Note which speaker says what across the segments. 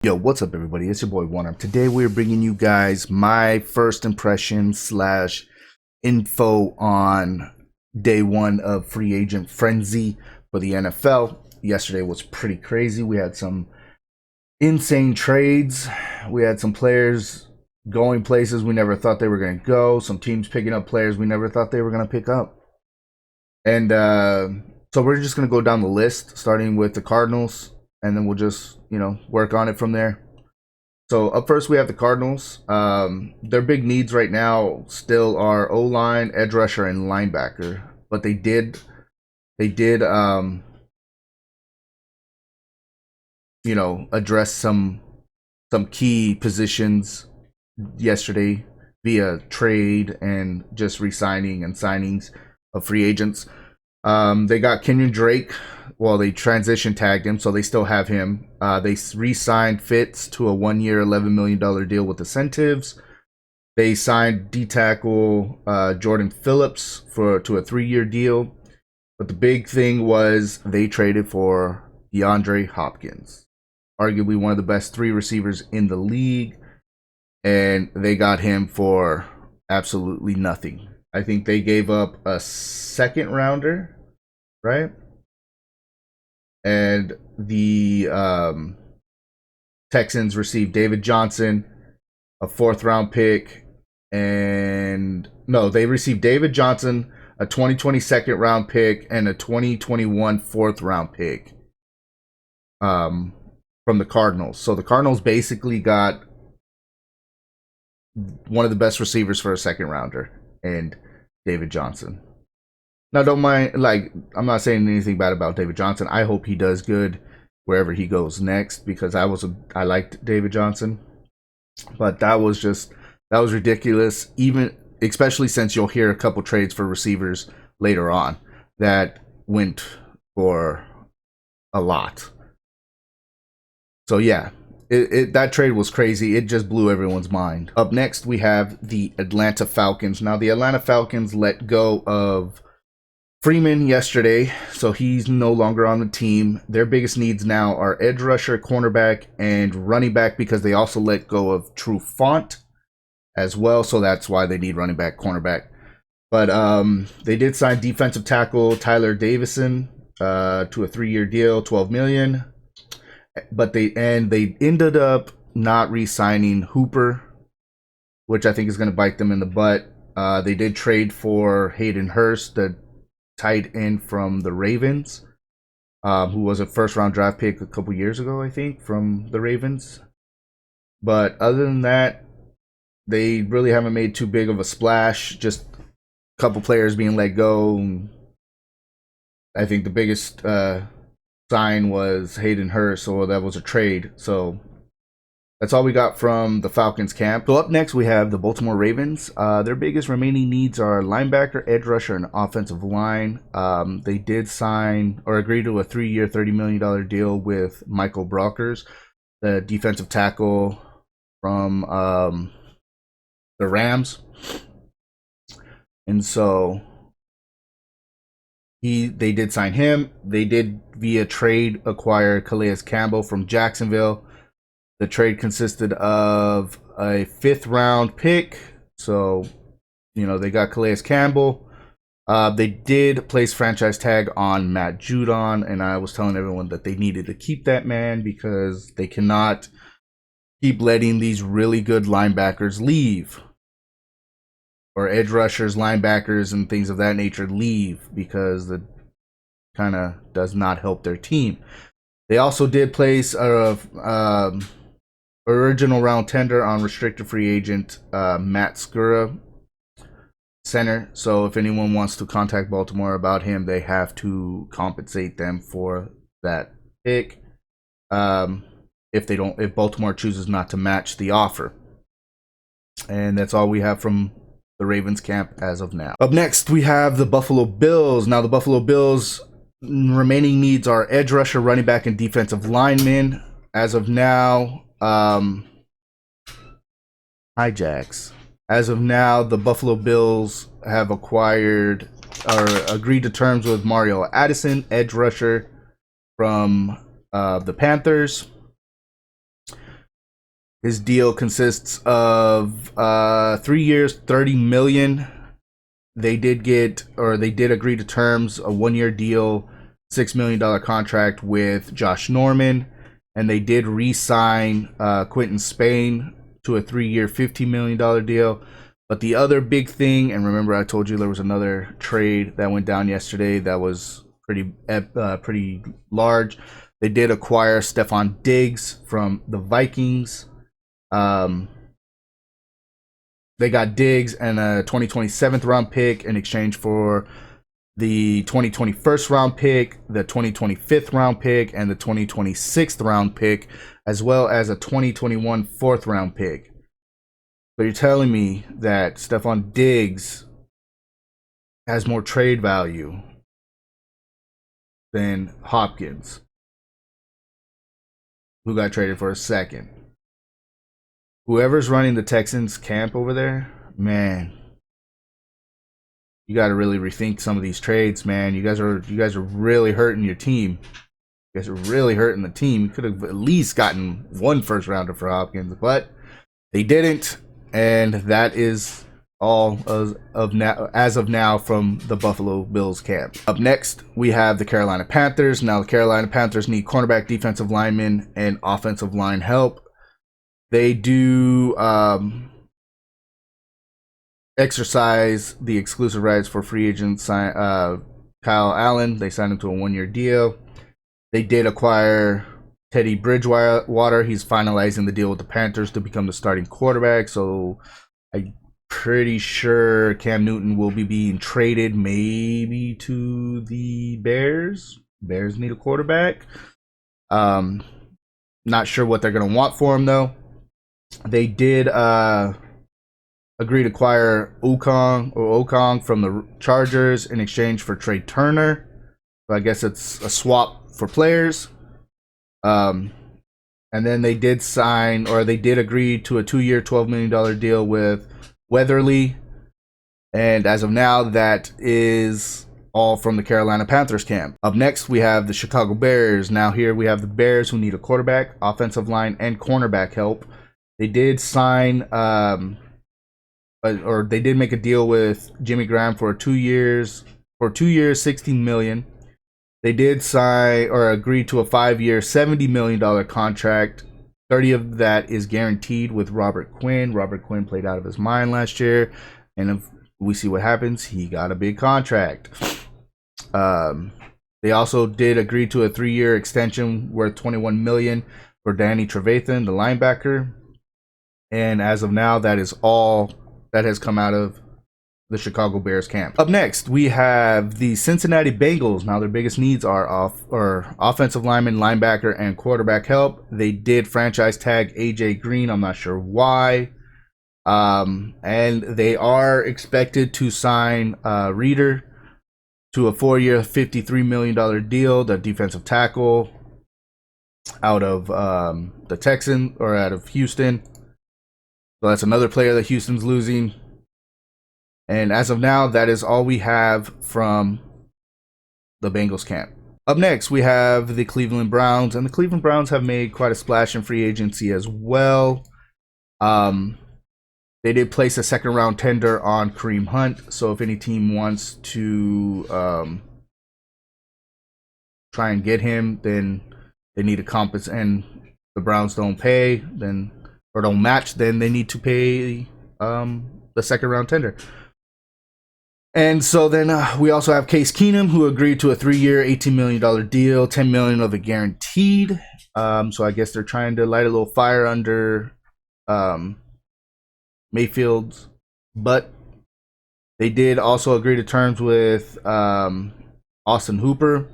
Speaker 1: Yo, what's up, everybody? It's your boy Warner. Today we're bringing you guys my first impression slash info on day one of free agent frenzy for the NFL. Yesterday was pretty crazy. We had some insane trades. We had some players going places we never thought they were going to go. Some teams picking up players we never thought they were going to pick up. And so we're just going to go down the list, starting with the Cardinals, and then we'll just, work on it from there. So up first we have the Cardinals. Their big needs right now still are O-line, edge rusher, and linebacker. But they did address some key positions yesterday via trade and just re-signing and signings of free agents. They got Kenyon Drake. Well, they transition tagged him, so they still have him. They re-signed Fitz to a 1-year, $11 million deal with incentives. They signed D-tackle Jordan Phillips to a 3-year deal. But the big thing was they traded for Deandre Hopkins, arguably one of the best 3 receivers in the league, and they got him for absolutely nothing. I think they gave up a 2nd rounder, right? And the Texans received David Johnson, a 4th round pick, they received David Johnson, a 2020 2nd round pick, and a 2021 4th round pick from the Cardinals. So the Cardinals basically got one of the best receivers for a 2nd rounder and David Johnson. Now, don't mind, I'm not saying anything bad about David Johnson. I hope he does good wherever he goes next, because I liked David Johnson. But that was ridiculous, especially since you'll hear a couple trades for receivers later on that went for a lot. So yeah, that trade was crazy. It just blew everyone's mind. Up next, we have the Atlanta Falcons. Now, the Atlanta Falcons let go of Freeman yesterday, so he's no longer on the team. Their biggest needs now are edge rusher, cornerback, and running back, because they also let go of Trufant as well, so that's why they need running back, cornerback. But they did sign defensive tackle Tyler Davison to a 3-year deal, $12 million. But they ended up not re-signing Hooper, which I think is going to bite them in the butt. They did trade for Hayden Hurst, the tight end from the Ravens, who was a 1st round draft pick a couple years ago, I think, from the Ravens. But other than that, they really haven't made too big of a splash. Just a couple players being let go. I think the biggest sign was Hayden Hurst, so that was a trade. So that's all we got from the Falcons camp. So up next, we have the Baltimore Ravens. Their biggest remaining needs are linebacker, edge rusher, and offensive line. They did sign or agree to a 3-year, $30 million deal with Michael Brockers, the defensive tackle from the Rams. And so they did sign him. They did, via trade, acquire Calais Campbell from Jacksonville. The trade consisted of a 5th round pick. So, they got Calais Campbell. They did place franchise tag on Matt Judon, and I was telling everyone that they needed to keep that man, because they cannot keep letting these really good linebackers leave, or edge rushers, linebackers, and things of that nature leave, because that kind of does not help their team. They also did place a original round tender on restricted free agent Matt Skura, center. So if anyone wants to contact Baltimore about him, they have to compensate them for that pick. If Baltimore chooses not to match the offer. And that's all we have from the Ravens camp as of now. Up next, we have the Buffalo Bills. Now, the Buffalo Bills' remaining needs are edge rusher, running back, and defensive linemen. As of now, hijacks. As of now, the Buffalo Bills have acquired or agreed to terms with Mario Addison, edge rusher from the Panthers. His deal consists of 3 years, $30 million. They did agree to terms, a 1-year deal, $6 million contract with Josh Norman, and they did re-sign Quentin Spain to a 3-year, $15 million deal. But the other big thing, and remember I told you there was another trade that went down yesterday that was pretty large. They did acquire Stephon Diggs from the Vikings. They got Diggs and a 2027th round pick in exchange for the 2021st round pick, the 2025th round pick, and the 2026th round pick, as well as a 2021 4th round pick. So you're telling me that Stephon Diggs has more trade value than Hopkins, who got traded for a second? Whoever's running the Texans camp over there, man, you got to really rethink some of these trades, man. You guys are really hurting your team. You guys are really hurting the team. You could have at least gotten 1 first rounder for Hopkins, but they didn't, and that is all as of now from the Buffalo Bills camp. Up next, we have the Carolina Panthers. Now, the Carolina Panthers need cornerback, defensive lineman, and offensive line help. They do exercise the exclusive rights for free agent Kyle Allen. They signed him to a 1-year deal. They did acquire Teddy Bridgewater. He's finalizing the deal with the Panthers to become the starting quarterback. So I'm pretty sure Cam Newton will be being traded maybe to the Bears. Bears need a quarterback. Not sure what they're going to want for him, though. They did agree to acquire Okong from the Chargers in exchange for Trey Turner. So I guess it's a swap for players. And then they did agree to a 2-year, $12 million deal with Weatherly. And as of now, that is all from the Carolina Panthers camp. Up next, we have the Chicago Bears. Now here we have the Bears, who need a quarterback, offensive line, and cornerback help. They did sign, or they did make a deal with Jimmy Graham for 2 years, $16 million. They did sign or agree to a 5-year, $70 million contract. 30 of that is guaranteed with Robert Quinn. Robert Quinn played out of his mind last year, and if we see what happens, he got a big contract. They also did agree to a 3-year extension worth $21 million for Danny Trevathan, the linebacker. And as of now, that is all that has come out of the Chicago Bears camp. Up next, we have the Cincinnati Bengals. Now, their biggest needs are offensive lineman, linebacker, and quarterback help. They did franchise tag AJ Green. I'm not sure why. And they are expected to sign Reader to a 4-year, $53 million deal, the defensive tackle out of the Texans, or out of Houston. So that's another player that Houston's losing. And as of now, that is all we have from the Bengals camp. Up next, we have the Cleveland Browns. And the Cleveland Browns have made quite a splash in free agency as well. They did place a 2nd-round tender on Kareem Hunt. So if any team wants to try and get him, then they need to compensate, and the Browns don't pay, then, or don't match, then they need to pay the 2nd-round tender. And so then we also have Case Keenum, who agreed to a 3-year, $18 million deal, $10 million of it guaranteed. So I guess they're trying to light a little fire under Mayfield's butt. They did also agree to terms with Austin Hooper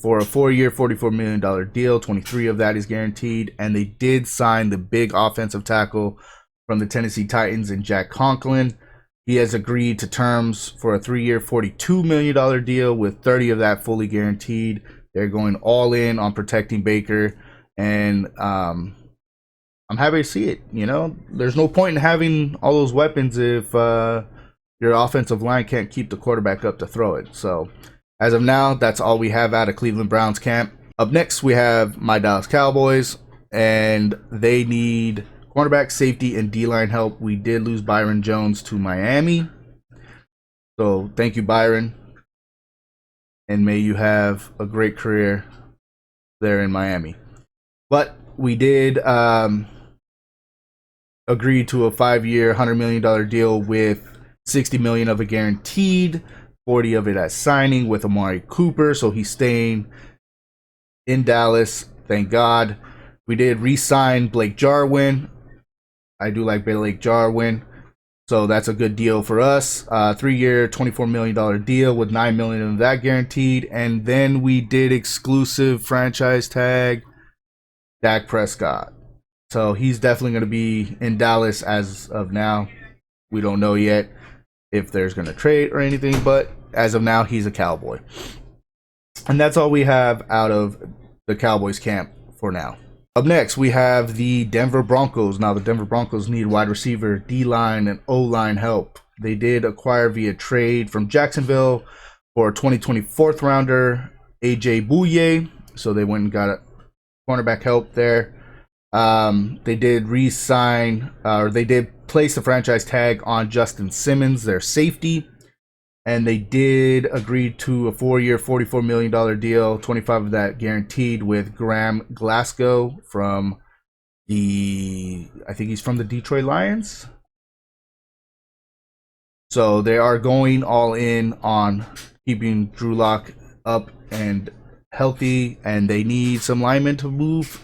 Speaker 1: for a 4-year, $44 million deal. 23 of that is guaranteed. And they did sign the big offensive tackle from the Tennessee Titans in Jack Conklin. He has agreed to terms for a 3-year, $42 million deal with 30 of that fully guaranteed. They're going all in on protecting Baker. And I'm happy to see it. You know, there's no point in having all those weapons if your offensive line can't keep the quarterback up to throw it. So as of now, that's all we have out of Cleveland Browns camp. Up next, we have my Dallas Cowboys. and they need cornerback, safety, and D-line help. We did lose Byron Jones to Miami. So thank you, Byron. And may you have a great career there in Miami. But we did agree to a 5-year, $100 million deal with $60 million of it guaranteed, 40 of it at signing with Amari Cooper. So he's staying in Dallas. Thank God. We did re-sign Blake Jarwin. I do like Blake Jarwin. So that's a good deal for us. 3-year, $24 million deal with $9 million of that guaranteed. And then we did exclusive franchise tag Dak Prescott. So he's definitely going to be in Dallas as of now. We don't know yet if there's going to trade or anything, but as of now, he's a Cowboy. And that's all we have out of the Cowboys camp for now. Up next, we have the Denver Broncos. Now, the Denver Broncos need wide receiver, D-line, and O-line help. They did acquire via trade from Jacksonville for a 2024 rounder, AJ Bouye. So they went and got a cornerback help there. They did re-sign, or they did place the franchise tag on Justin Simmons, their safety. And they did agree to a 4-year, $44 million deal, 25 of that guaranteed with Graham Glasgow from I think he's from the Detroit Lions. So they are going all in on keeping Drew Lock up and healthy, and they need some linemen to move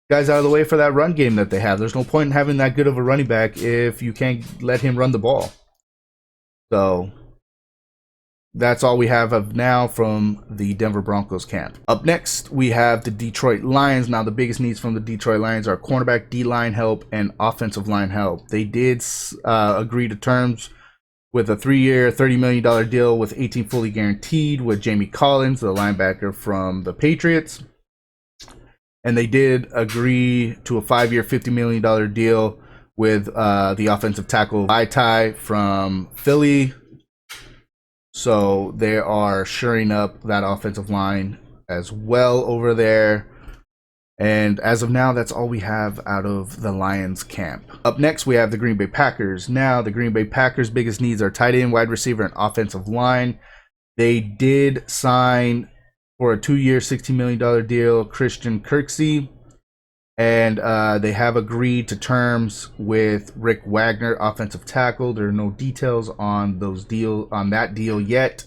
Speaker 1: guys out of the way for that run game that they have. There's no point in having that good of a running back if you can't let him run the ball. So that's all we have of now from the Denver Broncos camp. Up next, we have the Detroit Lions. Now, the biggest needs from the Detroit Lions are cornerback, D-line help, and offensive line help. They did agree to terms with a 3-year, $30 million deal with 18 fully guaranteed with Jamie Collins, the linebacker from the Patriots. And they did agree to a 5-year, $50 million deal with the offensive tackle Vaitai from Philly. So they are shoring up that offensive line as well over there. And as of now, that's all we have out of the Lions camp. Up next, we have the Green Bay Packers. Now, the Green Bay Packers' biggest needs are tight end, wide receiver, and offensive line. They did sign for a 2-year, $16 million deal Christian Kirksey. And they have agreed to terms with Rick Wagner, offensive tackle. There are no details on that deal yet,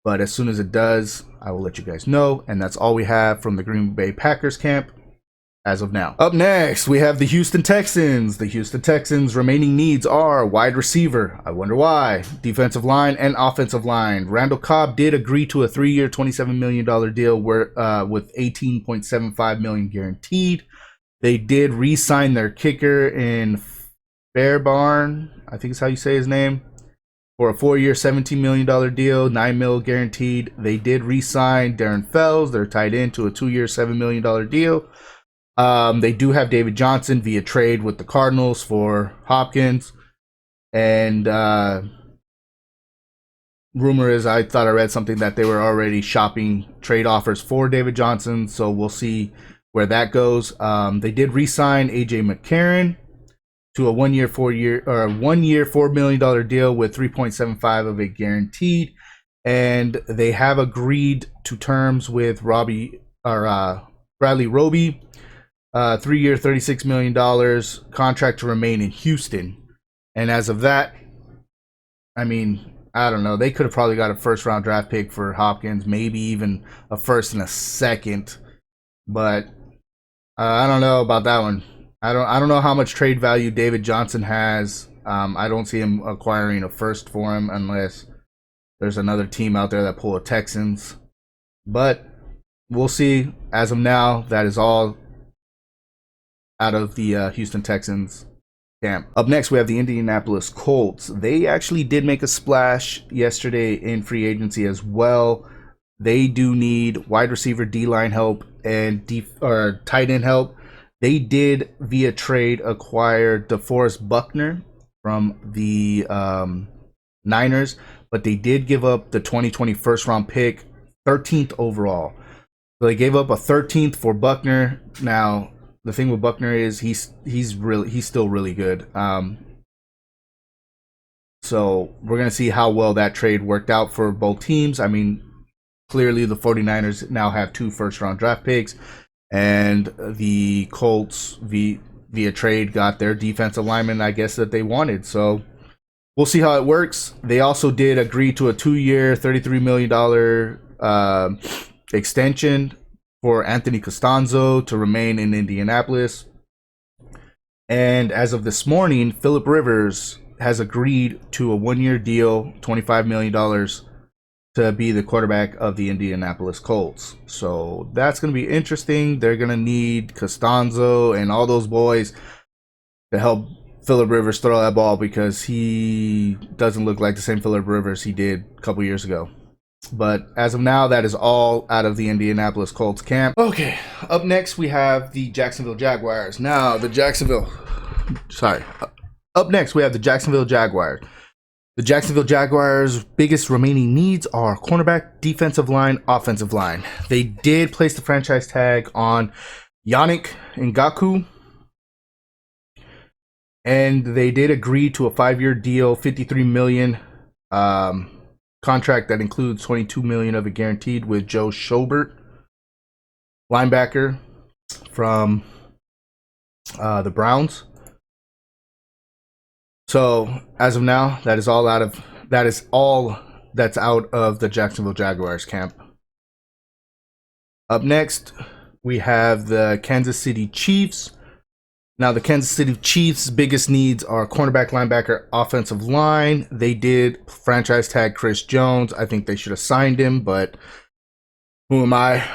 Speaker 1: but as soon as it does, I will let you guys know. And that's all we have from the Green Bay Packers camp as of now. Up next, we have the Houston Texans. The Houston Texans' remaining needs are wide receiver. I wonder why. Defensive line and offensive line. Randall Cobb did agree to a 3-year, $27 million deal with $18.75 million guaranteed. They did re-sign their kicker in Fairbarn, I think is how you say his name, for a 4-year, $17 million deal, $9 million guaranteed. They did re-sign Darren Fells, their tight end, to a 2-year, $7 million deal. They do have David Johnson via trade with the Cardinals for Hopkins. And rumor is, I thought I read something that they were already shopping trade offers for David Johnson, so we'll see where that goes. They did re-sign AJ McCarron to a 1-year, $4 million deal with 3.75 of it guaranteed, and they have agreed to terms with Bradley Roby, 3-year, $36 million contract to remain in Houston. And as of that, I mean, I don't know. They could have probably got a first-round draft pick for Hopkins, maybe even a first and a second, but I don't know about that one. I don't know how much trade value David Johnson has. I don't see him acquiring a first for him unless there's another team out there that pull a Texans. But we'll see. As of now, that is all out of the Houston Texans camp. Up next, we have the Indianapolis Colts. They actually did make a splash yesterday in free agency as well. They do need wide receiver, D-line help, and tight end help. They did, via trade, acquire DeForest Buckner from the Niners, but they did give up the 2020 first-round pick, 13th overall. So they gave up a 13th for Buckner. Now, the thing with Buckner is he's still really good. So we're going to see how well that trade worked out for both teams. I mean, clearly the 49ers now have 2 first-round draft picks, and the Colts, via trade, got their defensive lineman, I guess, that they wanted. So we'll see how it works. They also did agree to a 2-year, $33 million extension for Anthony Costanzo to remain in Indianapolis. And as of this morning, Phillip Rivers has agreed to a 1-year deal, $25 million, to be the quarterback of the Indianapolis Colts. So that's going to be interesting. They're going to need Costanzo and all those boys to help Phillip Rivers throw that ball, because he doesn't look like the same Phillip Rivers he did a couple years ago. But as of now, that is all out of the Indianapolis Colts camp. Okay, up next we have the Jacksonville Jaguars. Now, Up next, we have the Jacksonville Jaguars. The Jacksonville Jaguars' biggest remaining needs are cornerback, defensive line, offensive line. They did place the franchise tag on Yannick Ngakoue, and they did agree to a 5-year deal, $53 million contract that includes $22 million of it guaranteed with Joe Schobert, linebacker from the Browns. So as of now, that is all that's out of the Jacksonville Jaguars camp. Up next, we have the Kansas City Chiefs. Now, the Kansas City Chiefs' biggest needs are cornerback, linebacker, offensive line. They did franchise tag Chris Jones. I think they should have signed him, but who am I?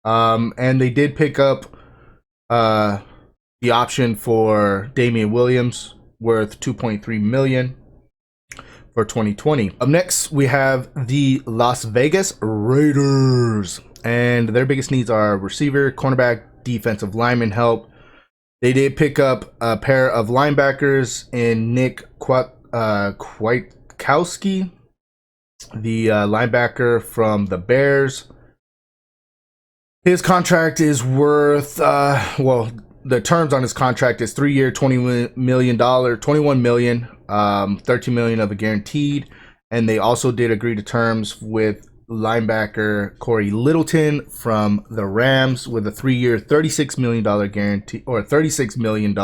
Speaker 1: And they did pick up the option for Damian Williams, worth $2.3 million for 2020. Up next, we have the Las Vegas Raiders, and their biggest needs are receiver, cornerback, defensive lineman help. They did pick up a pair of linebackers in Nick Kwiatkowski, the linebacker from the Bears. His contract is worth, the terms on his contract is 3-year, $21 million, $13 million of it guaranteed. And they also did agree to terms with linebacker Corey Littleton from the Rams with a 3-year, $36 million guarantee, or $36 million.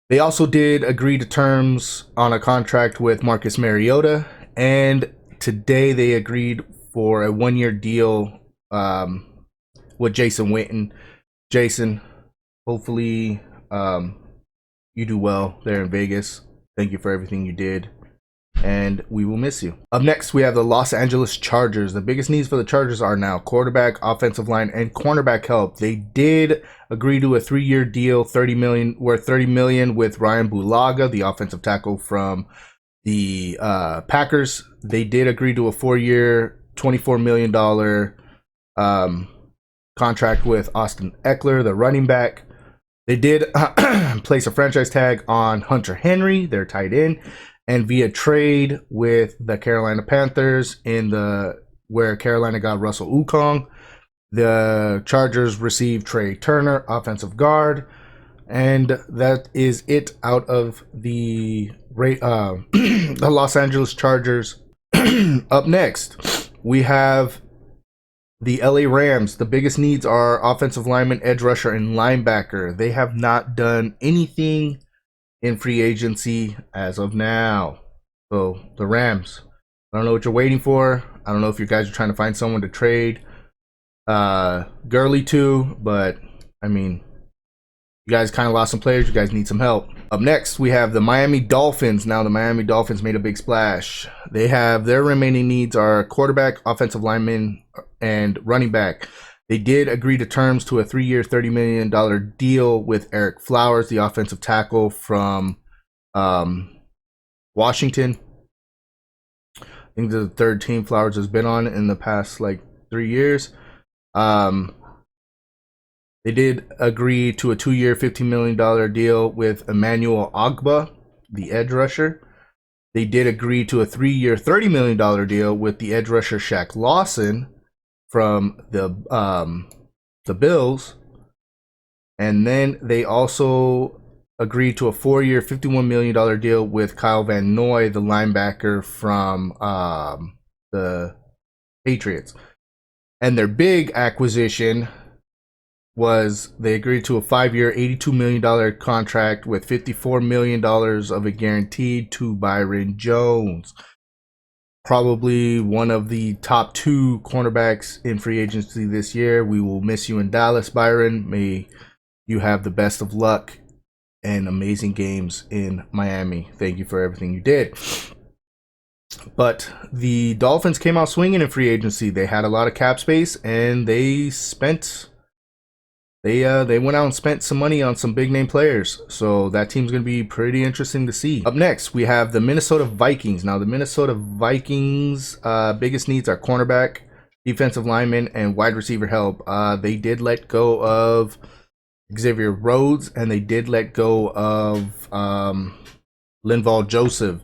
Speaker 1: They also did agree to terms on a contract with Marcus Mariota. And today they agreed for a 1-year deal with Jason Witten. Jason, hopefully you do well there in Vegas. Thank you for everything you did, and we will miss you. Up next, we have the Los Angeles Chargers. The biggest needs for the Chargers are now quarterback, offensive line, and cornerback help. They did agree to a 3-year deal, worth $30 million with Ryan Bulaga, the offensive tackle from the Packers. They did agree to a 4-year, $24 million contract with Austin Eckler, the running back. They did place a franchise tag on Hunter Henry, their tight end, and via trade with the Carolina Panthers where Carolina got Russell Okung. The Chargers received Trey Turner, offensive guard, and that is it out of the the Los Angeles Chargers. Up next, we have the LA Rams. The biggest needs are offensive lineman, edge rusher, and linebacker. They have not done anything in free agency as of now. So the Rams, I don't know what you're waiting for. I don't know if you guys are trying to find someone to trade Gurley to, but I mean, you guys kind of lost some players. You guys need some help. Up next, we have the Miami Dolphins. Now, the Miami Dolphins made a big splash. They have their remaining needs are quarterback, offensive lineman, and running back. They did agree to terms to a 3-year, $30 million deal with Eric Flowers, the offensive tackle from Washington. I think the third team Flowers has been on in the past 3 years. They did agree to a 2-year, $15 million deal with Emmanuel Ogbah, the edge rusher. They did agree to a 3-year, $30 million deal with the edge rusher Shaq Lawson from the Bills. And then they also agreed to a 4-year, $51 million deal with Kyle Van Noy, the linebacker from the Patriots. And their big acquisition was they agreed to a 5-year, $82 million contract with $54 million of it guaranteed to Byron Jones. Probably one of the top 2 cornerbacks in free agency this year. We will miss you in Dallas, Byron. May you have the best of luck and amazing games in Miami. Thank you for everything you did. But the Dolphins came out swinging in free agency. They had a lot of cap space, and they went out and spent some money on some big name players. So that team's going to be pretty interesting to see. Up next, we have the Minnesota Vikings. Now, the Minnesota Vikings' biggest needs are cornerback, defensive lineman, and wide receiver help. They did let go of Xavier Rhodes, and they did let go of Linval Joseph.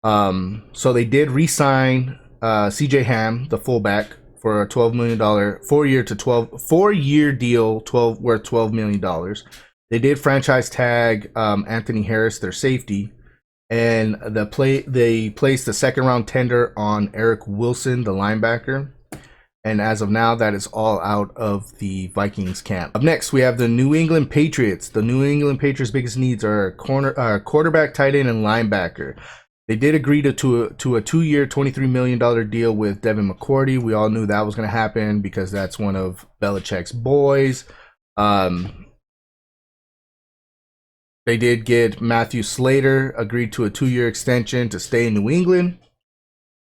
Speaker 1: So they did re-sign CJ Ham, the fullback, for a $12 million 4-year deal, worth $12 million. They did franchise tag Anthony Harris, their safety, and they placed a second-round tender on Eric Wilson, the linebacker. And as of now, that is all out of the Vikings camp. Up next, we have the New England Patriots. The New England Patriots' biggest needs are quarterback, tight end, and linebacker. They did agree to a 2-year, $23 million deal with Devin McCourty. We all knew that was going to happen because that's one of Belichick's boys. They did get Matthew Slater, agreed to a 2-year extension to stay in New England.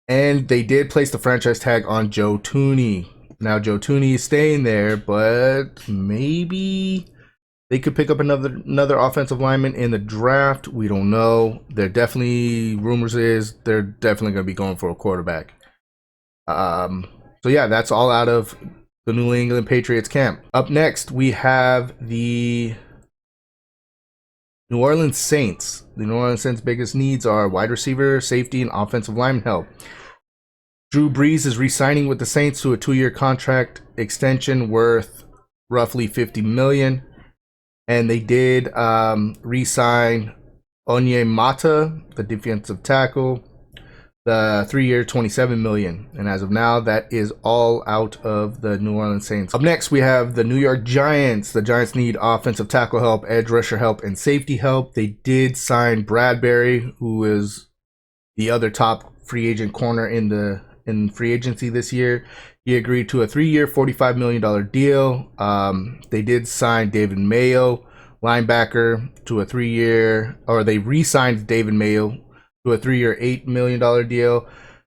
Speaker 1: And they did place the franchise tag on Joe Thuney. Now, Joe Thuney is staying there, but maybe they could pick up another offensive lineman in the draft. We don't know. Rumors is they're definitely going to be going for a quarterback. So yeah, that's all out of the New England Patriots camp. Up next, we have the New Orleans Saints. The New Orleans Saints' biggest needs are wide receiver, safety, and offensive lineman help. Drew Brees is re-signing with the Saints to a 2-year contract extension worth roughly $50 million. And they did re-sign Onyemata, the defensive tackle, the 3-year, $27 million. And as of now, that is all out of the New Orleans Saints. Up next, we have the New York Giants. The Giants need offensive tackle help, edge rusher help, and safety help. They did sign Bradbury, who is the other top free agent corner in free agency this year. He agreed to a 3-year, $45 million deal. They did sign David Mayo, linebacker, to a 3-year, or they re-signed David Mayo to a 3-year, $8 million deal.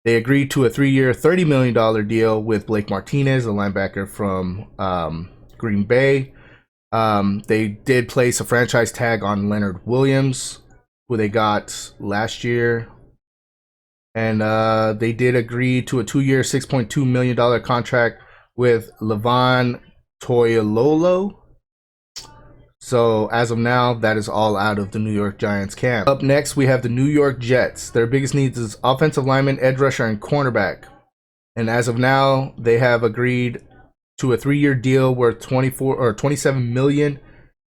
Speaker 1: They agreed to a 3-year, $30 million deal with Blake Martinez, a linebacker from Green Bay. They did place a franchise tag on Leonard Williams, who they got last year. And they did agree to a 2-year, $6.2 million contract with Levon Toilolo. So as of now, that is all out of the New York Giants camp. Up next, we have the New York Jets. Their biggest needs is offensive lineman, edge rusher, and cornerback. And as of now, they have agreed to a 3-year deal worth $27 million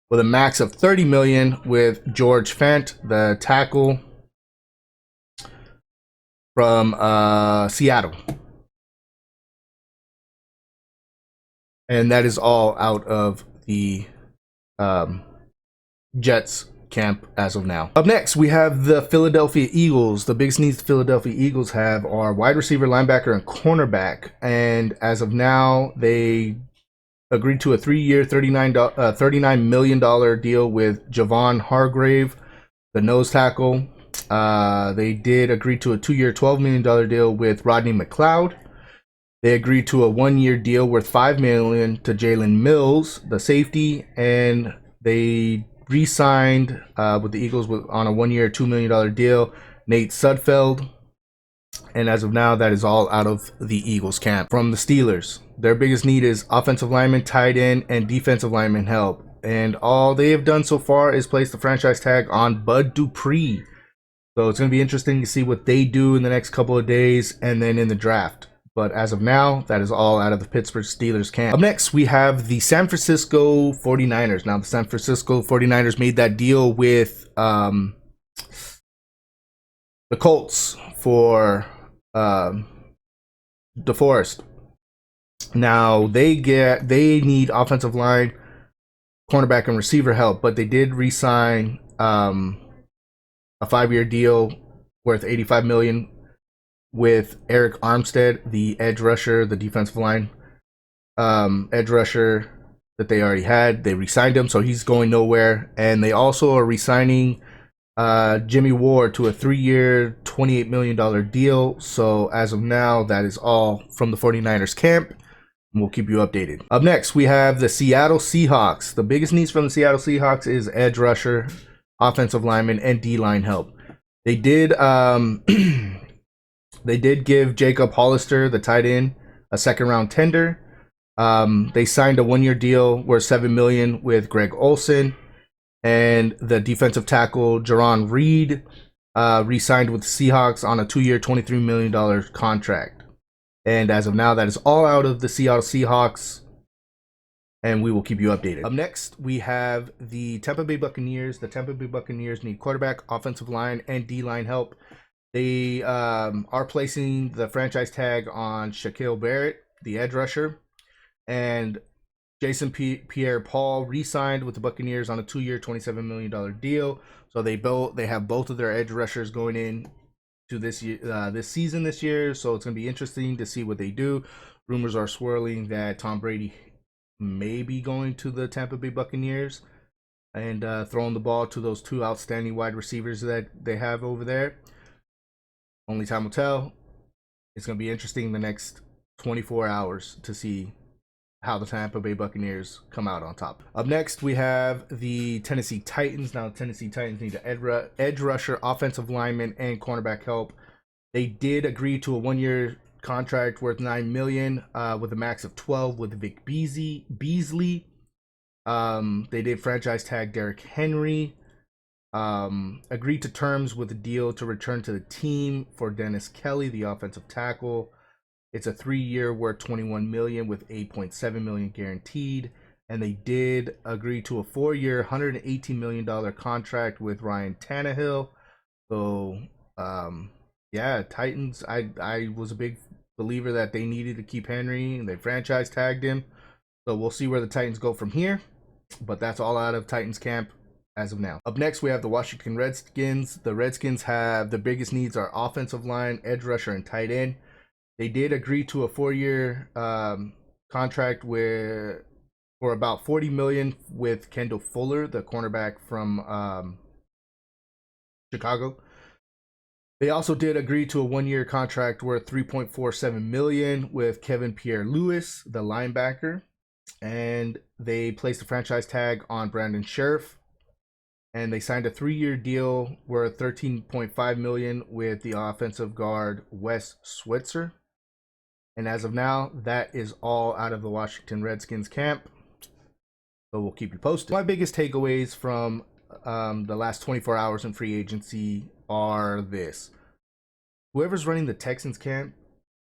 Speaker 1: with a max of $30 million with George Fant, the tackle from Seattle. And that is all out of the Jets camp as of now. Up next, we have the Philadelphia Eagles. The biggest needs the Philadelphia Eagles have are wide receiver, linebacker, and cornerback. And as of now, they agreed to a 3-year, $39 million deal with Javon Hargrave, the nose tackle. They did agree to a 2-year, $12 million deal with Rodney McLeod. They agreed to a 1-year deal worth $5 million to Jalen Mills, the safety, and they re-signed with the Eagles on a 1-year, $2 million deal Nate Sudfeld. And as of now, that is all out of the Eagles camp. From the Steelers, their biggest need is offensive lineman, tight end, and defensive lineman help. And all they have done so far is place the franchise tag on Bud Dupree. So it's going to be interesting to see what they do in the next couple of days and then in the draft. But as of now, that is all out of the Pittsburgh Steelers camp. Up next, we have the San Francisco 49ers. Now, the San Francisco 49ers made that deal with the Colts for DeForest. Now, they need offensive line, cornerback, and receiver help, but they did re-sign a 5-year deal worth $85 million with Eric Armstead, the edge rusher, the defensive line edge rusher that they already had. They re-signed him, so he's going nowhere. And they also are re-signing Jimmy Ward to a 3-year, $28 million deal. So as of now, that is all from the 49ers camp. And we'll keep you updated. Up next, we have the Seattle Seahawks. The biggest needs from the Seattle Seahawks is edge rusher, offensive lineman, and D-line help. They did they did give Jacob Hollister, the tight end, a 2nd-round tender. They signed a 1-year deal worth $7 million with Greg Olsen, and the defensive tackle Jaron Reed re-signed with the Seahawks on a 2-year, $23 million contract. And as of now, that is all out of the Seattle Seahawks, and we will keep you updated. Up next, we have the Tampa Bay Buccaneers. The Tampa Bay Buccaneers need quarterback, offensive line, and D-line help. They are placing the franchise tag on Shaquille Barrett, the edge rusher, and Jason Pierre-Paul re-signed with the Buccaneers on a 2-year, $27 million deal. So they have both of their edge rushers going in to this season this year. So it's going to be interesting to see what they do. Rumors are swirling that Tom Brady may be going to the Tampa Bay Buccaneers and throwing the ball to those 2 outstanding wide receivers that they have over there. Only time will tell. It's going to be interesting the next 24 hours to see how the Tampa Bay Buccaneers come out on top. Up next, we have the Tennessee Titans. Now, the Tennessee Titans need an edge rusher, offensive lineman, and cornerback help. They did agree to a 1-year contract worth $9 million with a max of 12 with Vic Beasley. They did franchise tag Derrick Henry. Agreed to terms with a deal to return to the team for Dennis Kelly, the offensive tackle. It's a 3-year worth $21 million with $8.7 million guaranteed, and they did agree to a 4-year, $118 million contract with Ryan Tannehill. So, yeah, Titans. I was a big believer that they needed to keep Henry, and they franchise tagged him. So we'll see where the Titans go from here. But that's all out of Titans camp as of now. Up next, we have the Washington Redskins. The Redskins have the biggest needs are offensive line, edge rusher, and tight end. They did agree to a 4-year contract for about $40 million with Kendall Fuller, the cornerback from Chicago. They also did agree to a 1-year contract worth $3.47 million with Kevin Pierre-Louis, the linebacker, and they placed a franchise tag on Brandon Sheriff. And they signed a 3-year deal worth $13.5 million with the offensive guard Wes Switzer. And as of now, that is all out of the Washington Redskins camp. So we'll keep you posted. My biggest takeaways from the last 24 hours in free agency are this. Whoever's running the Texans camp,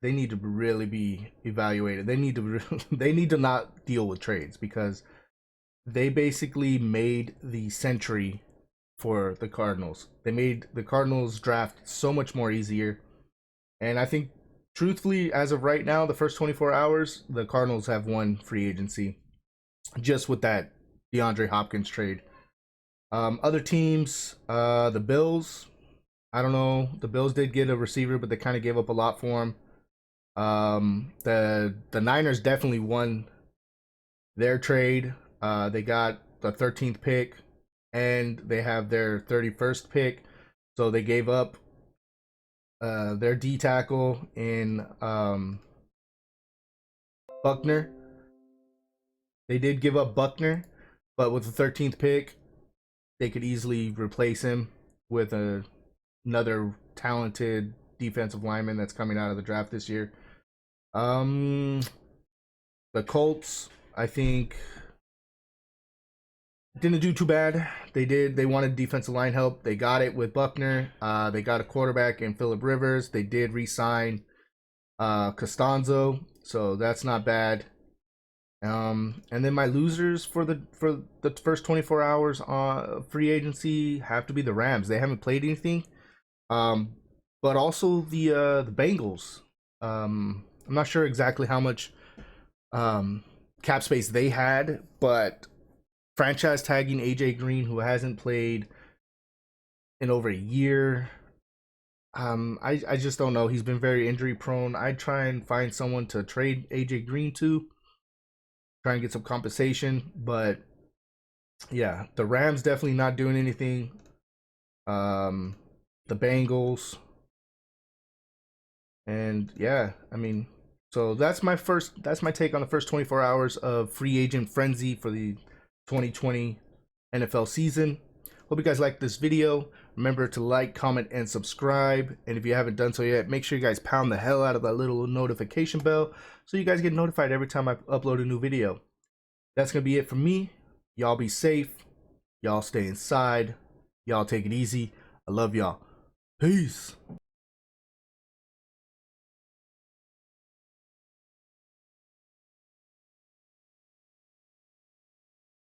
Speaker 1: they need to really be evaluated. They need to not deal with trades, because they basically made the century for the Cardinals. They made the Cardinals draft so much more easier. And I think, truthfully, as of right now, the first 24 hours, the Cardinals have won free agency just with that DeAndre Hopkins trade. Other teams, the Bills, I don't know. The Bills did get a receiver, but they kind of gave up a lot for him. The Niners definitely won their trade. They got the 13th pick, and they have their 31st pick. So they gave up their D tackle in Buckner. They did give up Buckner, but with the 13th pick, they could easily replace him with another talented defensive lineman that's coming out of the draft this year. The Colts, I think, didn't do too bad. They wanted defensive line help. They got it with Buckner. They got a quarterback in Phillip Rivers. They did re-sign Costanzo, so that's not bad. And then my losers for the first 24 hours on free agency have to be the Rams. They haven't played anything. Um, but also the Bengals. I'm not sure exactly how much cap space they had, but franchise tagging AJ Green, who hasn't played in over a year. I just don't know. He's been very injury prone. I'd try and find someone to trade AJ Green to, try and get some compensation. But yeah, the Rams definitely not doing anything. The Bengals, and yeah, I mean, so that's my take on the first 24 hours of free agent frenzy for the 2020 NFL season. Hope you guys liked this video. Remember to like, comment, and subscribe. And if you haven't done so yet, make sure you guys pound the hell out of that little notification bell so you guys get notified every time I upload a new video. That's going to be it for me. Y'all be safe. Y'all stay inside. Y'all take it easy. I love y'all. Peace.